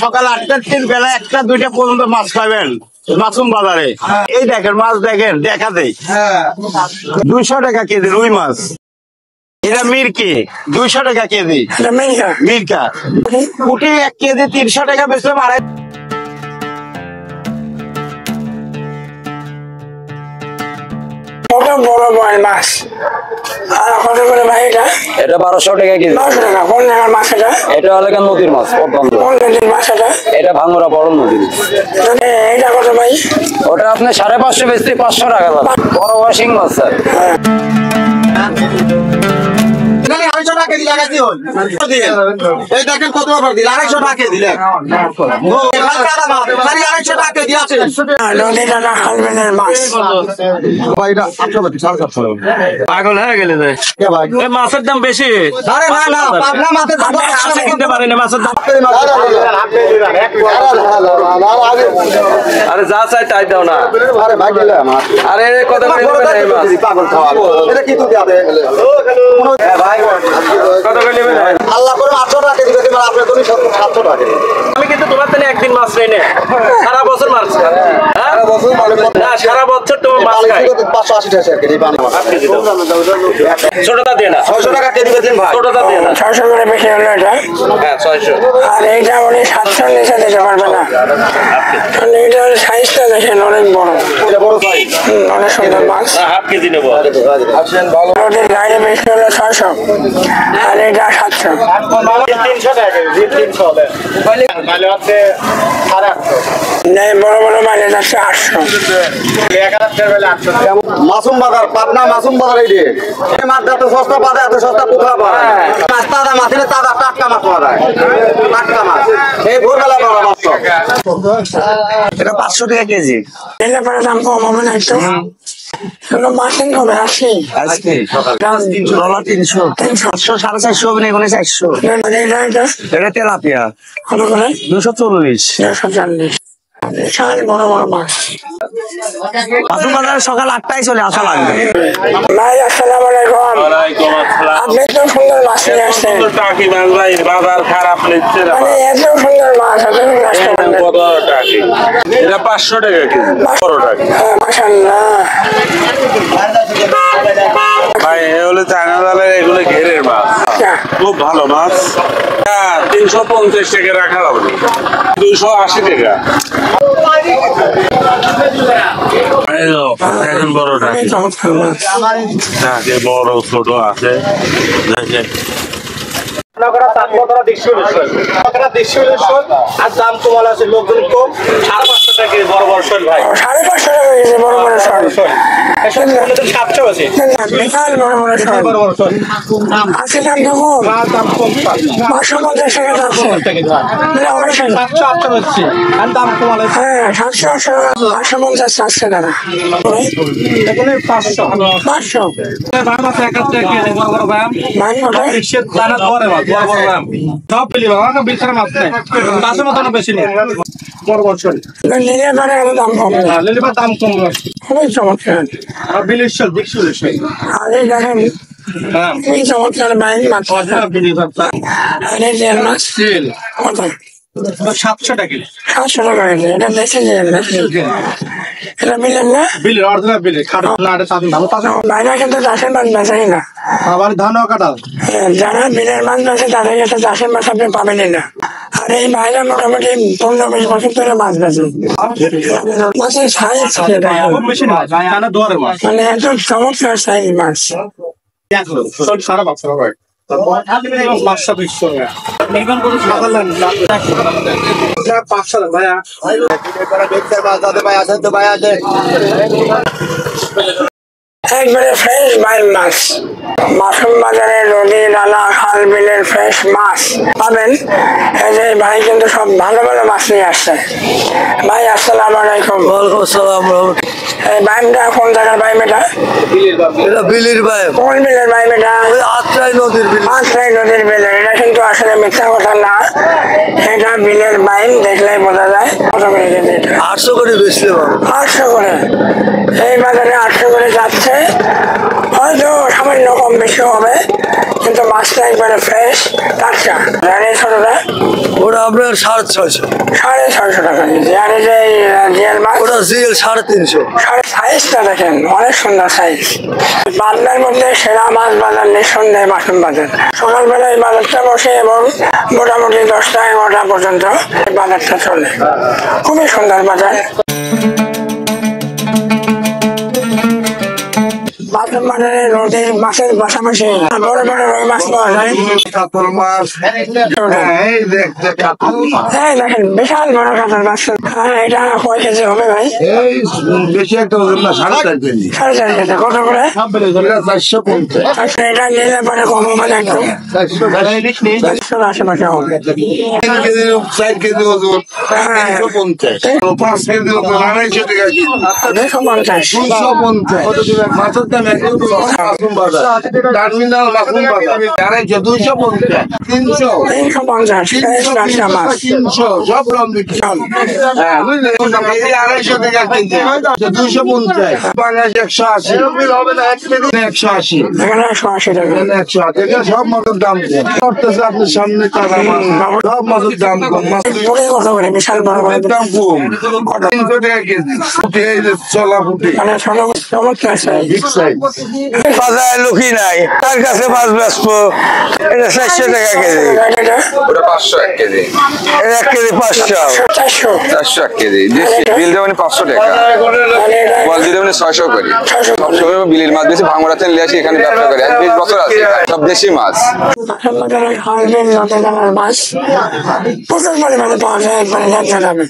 সকাল 8টার থেকে বেলা 1টা 2টা পর্যন্ত মাছ খাবেন মাসুম বাজারে। এই দেখেন মাছ দেখেন দেখাতে 200 টাকা কেজি রুই মাছ। এটা মিরকি 200 টাকা কেজি। মিরকা পুঁটি 1 কেজি 300 টাকা বেচলাম। কত বড় বড় মাছ আর কত করে ভাই এটা? এটা 1200 টাকা কেজি। 1200 টাকা। কোন জায়গার মাছ এটা? এটা হলো নদীর মাছ। কোন নদীর মাছ এটা? এটা ভাঙ্গুরা বড় নদী। এটা কত ভাই? ওটা আপনি 550 বেচতে 500 টাকা পাবেন। বড় ওয়াশিং মাছ স্যার। এই দেখেন কত অফার দিল 250 টাকা দিলেন। পাগল হয়ে গেলে মাছের দাম বেশি। কিনতে পারি না মাছের দাম। আরে যা চাই তাই দাও না। আরে কত কত আল্লাহ করে 800 টাকা দিবে তোমার আপনার কোন 700 টাকা। আমি কিন্তু তোমার থেকে একদিন মাছ নেই না, সারা বছর মাছ খাই। সারা বছর না, সারা বছর তোমার মাছ খাই। 580 টাকা কেজি পানি মাছ। ছোটটা দিয়ে না 600 টাকা কেজি বেচেন ভাই। ছোটটা দিয়ে না 600 করে বেশি হলো এটা। হ্যাঁ 600। আর এইটা উনি 700 নিচে দিতে পারবে না। কারণ এইটার সাইজটা দেখেন অনেক বড়। এটা বড় সাইজ। অনেক সুন্দর মাছ। হাফ কেজি নেব। আসেন ভালো। নদীর গায়ে বেশি হলো 600 আর এটা 700। 300 টাকা কেজি 300 হবে। তাহলে হচ্ছে 850। বড় বড় মাছ যাচ্ছে 800। 1000 বেলা 800। মাসুম বাজার পাবনা মাসুম বাজার এই রে। এই মাছ এত সস্তা পাবে এত সস্তা কোথাও পাবে না। মাছ তাজা মাছ এনে তাজা টাটকা মাছ পাওয়া যায়। টাটকা মাছ এই ভোরবেলা পাওয়া মাছ। এটা 500 টাকা কেজি। এলে পরে দাম কম হবে না একটু? মার্কেট হবে আসি আজকে সকাল 300 300 450 হবে না এখানে 400। এটা তেলাপিয়া কত করে? 240 240। বিশাল বড় বড় মাছ। মাসুম বাজারে সকাল 8টায় চলে আসা লাগবে। ভাই আসসালামু আলাইকুম। ওয়ালাইকুম আসসালাম। আপনি তো সুন্দর মাছ নিয়ে আসছেন। টাকি মাছ ভাই বাজার খারাপ নিচ্ছে না। মানে এত সুন্দর মাছ এত নষ্ট করলেন। কত টাকি? এটা 500 টাকা কেজি। বড় টাকি। হ্যাঁ মাশাআল্লাহ। ভাই এ হলো চায়না জালের এগুলো ঘেরের মাছ। খুব ভালো মাছ। 350 টাকা রাখা যাবে। 280 টাকা। এখন বড় টাকি। চমৎকার মাছ। টাকি বড় ছোট আছে। দেখেন আর দাম কমাল আছে লোকজন কম 550 টাকা বড় বড় শোল ভাই 550 টাকা কেজি বড় বড় শোল। 700 আছে বিশাল বড় বড় শোল। বড় বড় শোল আছে দাম তো কম। দাম কম 550 টাকা যাচ্ছে। অনেক 700 হচ্ছে আর দাম কমাল আছে হ্যাঁ 700 550 চাচ্ছে দাদা। এখানে 500 500 দাম আছে 71 কেজি বড় বড় ভাই মান কত? রিকশার দানা ধরে মাছ বড় বড় দাম সব পেলি বাবা না বিছানা মাছ নেই মাছের মতন বেশি নেই বড় বড় শোল নিলে পরে আরো দাম কম। লেলিবা দাম কম খুবই চমৎকার। আর বিলিশল বিক্সুল আর এই দেখেন হ্যাঁ খুবই চমৎকার বাইন মাছ। বিলিবা আর এই জেল মাছ সিল কত? 700 টাকা 700 টাকা কেজি। এটা দেশে জেল না? এটা বিলেন না? বিলি অরিজিনাল বিলি খাটো না এটা সাধারণ ভালো তাজা বাইরে কিন্তু চাষের মাছ বেচাই না। আবার ধানও কাটা যারা বিলের মাছ বেছে তাদের কাছে চাষের মাছ আপনি পাবেনই না। আর এই বাইরে মোটামুটি 15-20 বছর ধরে মাছ বেছে। মাছের সাইজ খুব বেশি না জানা দুয়ারে মাছ মানে এত চমৎকার সাইজ মাছ। সারা বাচ্চা ভাই মাছটা বিশ্ব নির্মাণ করে সাধারণ পাঁচশো ভাইয়া ভাই আছে তো ভাই আছে একবারে ফ্রেশ বাইল মাছ। মাসুম বাজারে নদী নালা খাল বিলের ফ্রেশ মাছ পাবেন। এই যে ভাই কিন্তু সব ভালো ভালো মাছ নিয়ে আসছে। ভাই আসসালামু আলাইকুম। ওয়ালাইকুম আসসালাম। এই বাইমটা কোন জায়গার বাইম এটা? এটা বিলির ভাই, কোন বিলের বাইম এটা? আত্রাই নদীর বিল। আত্রাই নদীর বিলের। এটা কিন্তু আসলে মিথ্যা কথা না, এটা বিলের বাইম, দেখলেই বোঝা যায়। কত করে কেজি এটা? 800 করে বেচলে পাবো। 800 করে। এই বাজারে 800 করে যাচ্ছে। হয়তো সামান্য কম বেশি হবে, কিন্তু মাছটা একবারে ফ্রেশ টাটকা। জানি ছোটটা ওরা আপনার 650। 650 টাকা কেজি। আর এই যে জিয়াল মাছ ওটা জিএল 350। সাইজটা দেখেন অনেক সুন্দর সাইজ। বাজারের মধ্যে সেরা মাছ বাজার নিঃসন্দেহে মাসুম বাজার। সকালবেলায় বাজারটা বসে এবং মোটামুটি 10টা 11টা পর্যন্ত এই বাজারটা চলে। খুবই সুন্দর বাজার। মাসুম বাজারে নদীর মাছের পাশাপাশি বড় বড় রুই মাছ পাওয়া যায়। হ্যাঁ দেখেন বিশাল বড় কাতল মাছ। এটা কয় কেজি হবে ভাই? বেশি একটা ওজন না, 4.5 কেজি। 4.5 কেজি। কত করে? 450। আচ্ছা, এটা নিলে পরে কম হবে না একটু? 400 আশেপাশে হবে। 3 কেজি 4 কেজি ওজন 350। 5 কেজি ওজন 250 টাকা কেজি। 250। 250 মাছের দাম একদম মাসুম বাজার। টার্মিনাল মাসুম বাজার 250 300 350 মাছ। 300 সব রকম বিক্রি। হ্যাঁ বুঝলেন, এই 250 টাকা কেজি। 250 বাংলাদেশ 180 হবে না, 1 কেজি 180। এখানে 180 টাকা। 180 এটা সব মাছের দাম কম করতেছে আপনার সামনে। টাকা মাছ সব মাছের দাম কম। মাছ পুরো কত করে? বিশাল বড় বড় দাম কম 300 টাকা কেজি। ফুটে এই যে চলা ফুটে মানে চমৎকার সাইজ। Big size. বাজারে লোকই নাই, তার কাছে মাছ বেচবো। এটা 400 টাকা কেজি। এটা ওটা 500 এক কেজি। এটা 1 কেজি 500। 400। 400 এক কেজি। বিল দেবেন 500 টাকা। বল দিয়ে দেবেন 600 করি। সবসময় বিলের মাছ বেশি ভাঙড়াতে নিয়ে আসি, এখানে ব্যবসা করি। 20 বছর আছে, সব দেশি মাছ। মাছ প্রচুর পরিমাণে পাওয়া যায় একবারে ন্যায্য দামে।